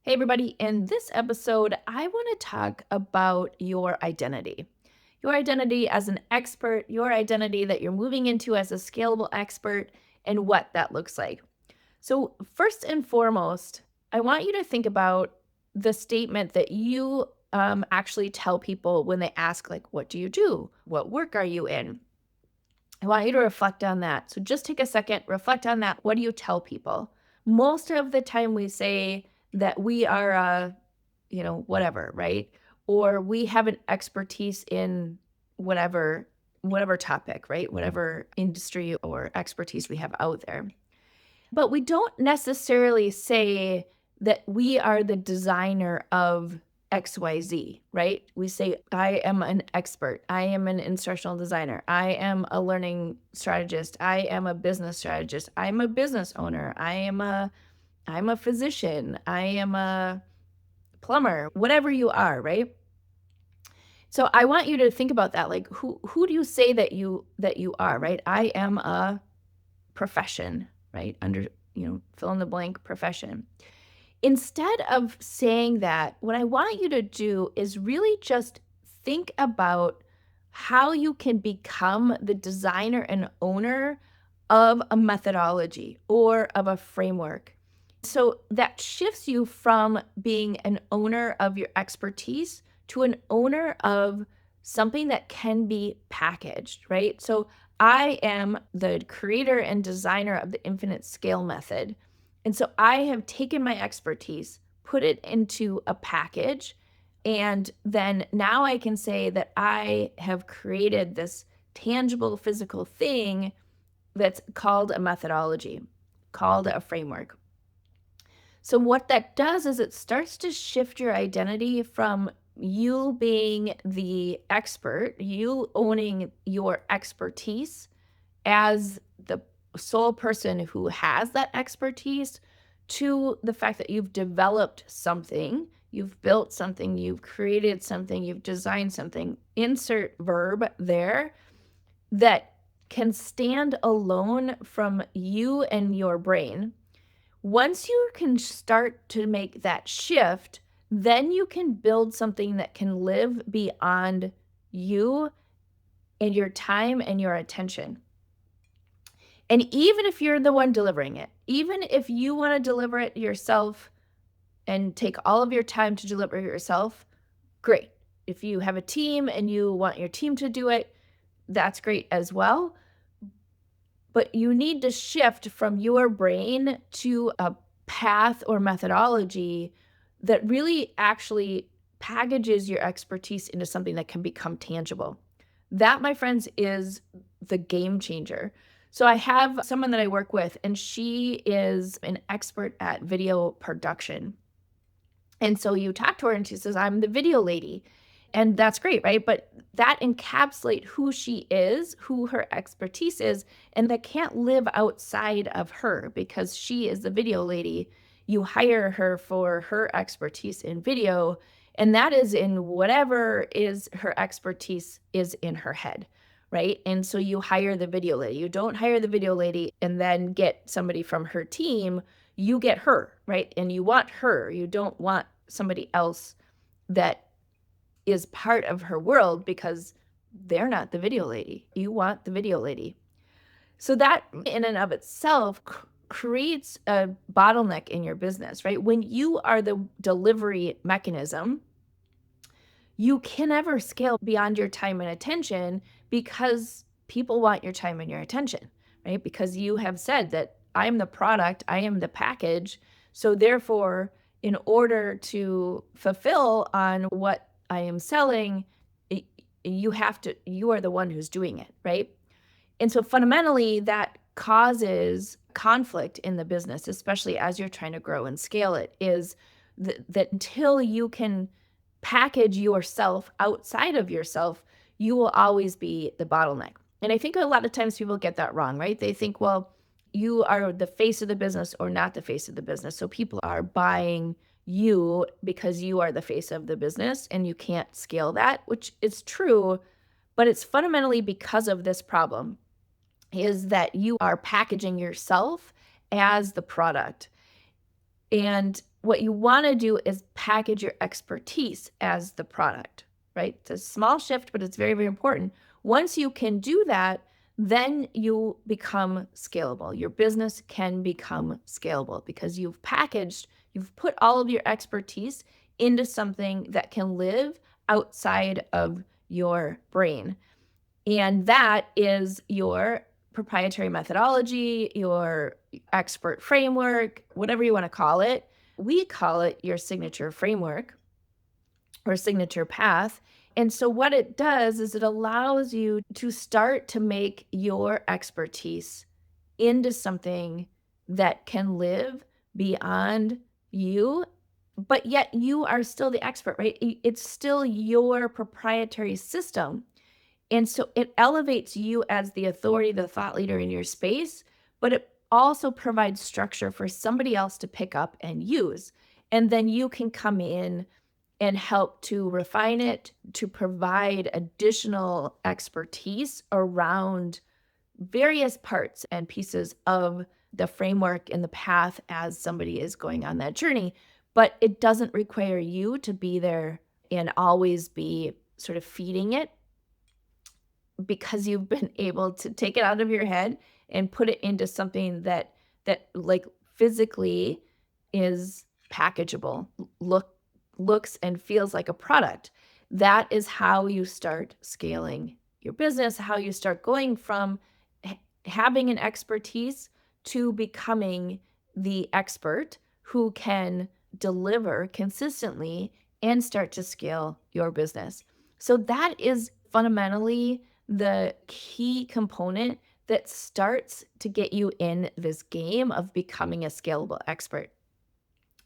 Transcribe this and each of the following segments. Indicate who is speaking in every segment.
Speaker 1: Hey, everybody. In this episode, I want to talk about your identity. Your identity as an expert, your identity that you're moving into as a scalable expert, and what that looks like. So, first and foremost, I want you to think about the statement that you actually tell people when they ask, like, what do you do? What work are you in? I want you to reflect on that. So, just take a second, reflect on that. What do you tell people? Most of the time, we say that we are whatever, right? Or we have an expertise in whatever topic, right? Whatever industry or expertise we have out there. But we don't necessarily say that we are the designer of XYZ, right? We say, I am an expert. I am an instructional designer. I am a learning strategist. I am a business strategist. I'm a business owner. I'm a physician. I am a plumber, whatever you are, right? So I want you to think about that. Like who do you say that you are, right? I am a profession, right? Fill in the blank profession. Instead of saying that, what I want you to do is really just think about how you can become the designer and owner of a methodology or of a framework. So that shifts you from being an owner of your expertise to an owner of something that can be packaged, right? So I am the creator and designer of the infinite scale method. And so I have taken my expertise, put it into a package, and then now I can say that I have created this tangible physical thing that's called a methodology, called a framework. So what that does is it starts to shift your identity from you being the expert, you owning your expertise as the sole person who has that expertise, to the fact that you've developed something, you've built something, you've created something, you've designed something, insert verb there, that can stand alone from you and your brain. Once you can start to make that shift, then you can build something that can live beyond you and your time and your attention. And even if you're the one delivering it, even if you want to deliver it yourself and take all of your time to deliver it yourself, great. If you have a team and you want your team to do it, that's great as well. But you need to shift from your brain to a path or methodology that really actually packages your expertise into something that can become tangible. That, my friends, is the game changer. So I have someone that I work with, and she is an expert at video production. And so you talk to her and she says, I'm the video lady. And that's great, right? But that encapsulates who she is, who her expertise is, and that can't live outside of her because she is the video lady. You hire her for her expertise in video, and that is in whatever is her expertise is in her head, right? And so you hire the video lady. You don't hire the video lady and then get somebody from her team. You get her, right? And you want her. You don't want somebody else that is part of her world because they're not the video lady. You want the video lady. So that in and of itself creates a bottleneck in your business, right? When you are the delivery mechanism, you can never scale beyond your time and attention because people want your time and your attention, right? Because you have said that I'm the product, I am the package. So therefore, in order to fulfill on what I am selling, you are the one who's doing it, right? And so fundamentally, that causes conflict in the business, especially as you're trying to grow and scale it, is that until you can package yourself outside of yourself, you will always be the bottleneck. And I think a lot of times people get that wrong, right? They think, well, you are the face of the business or not the face of the business. So people are buying you because you are the face of the business and you can't scale that, which is true, but it's fundamentally because of this problem, is that you are packaging yourself as the product. And what you want to do is package your expertise as the product, right? It's a small shift, but it's very, very important. Once you can do that, then you become scalable. Your business can become scalable because you've put all of your expertise into something that can live outside of your brain. And that is your proprietary methodology, your expert framework, whatever you want to call it. We call it your signature framework or signature path. And so, what it does is it allows you to start to make your expertise into something that can live beyond you, but yet you are still the expert, right? It's still your proprietary system, and so it elevates you as the authority, the thought leader in your space, but it also provides structure for somebody else to pick up and use. And then you can come in and help to refine it, to provide additional expertise around various parts and pieces of the framework and the path as somebody is going on that journey. But it doesn't require you to be there and always be sort of feeding it, because you've been able to take it out of your head and put it into something that like physically is packageable, looks and feels like a product. That is how you start scaling your business, how you start going from having an expertise to becoming the expert who can deliver consistently and start to scale your business. So that is fundamentally the key component that starts to get you in this game of becoming a scalable expert,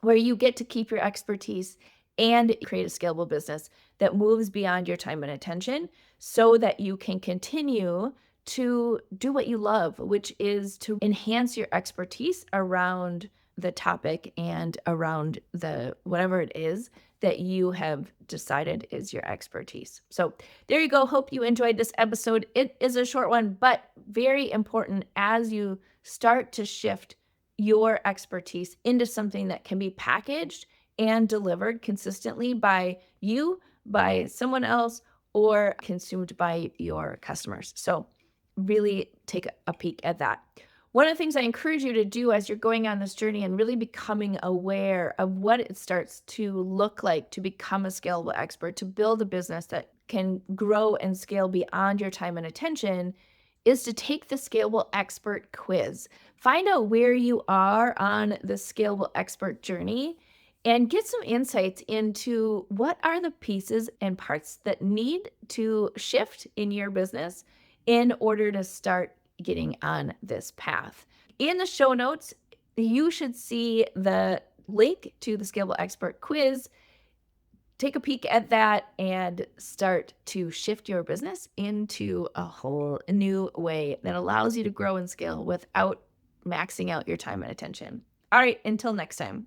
Speaker 1: where you get to keep your expertise and create a scalable business that moves beyond your time and attention so that you can continue to do what you love, which is to enhance your expertise around the topic and around the whatever it is that you have decided is your expertise. So there you go. Hope you enjoyed this episode. It is a short one, but very important as you start to shift your expertise into something that can be packaged and delivered consistently by you, by someone else, or consumed by your customers. So really take a peek at that. One of the things I encourage you to do as you're going on this journey and really becoming aware of what it starts to look like to become a scalable expert, to build a business that can grow and scale beyond your time and attention, is to take the Scalable Expert quiz. Find out where you are on the Scalable Expert journey and get some insights into what are the pieces and parts that need to shift in your business in order to start getting on this path. In the show notes, you should see the link to the Scalable Expert quiz. Take a peek at that and start to shift your business into a whole new way that allows you to grow and scale without maxing out your time and attention. All right, until next time.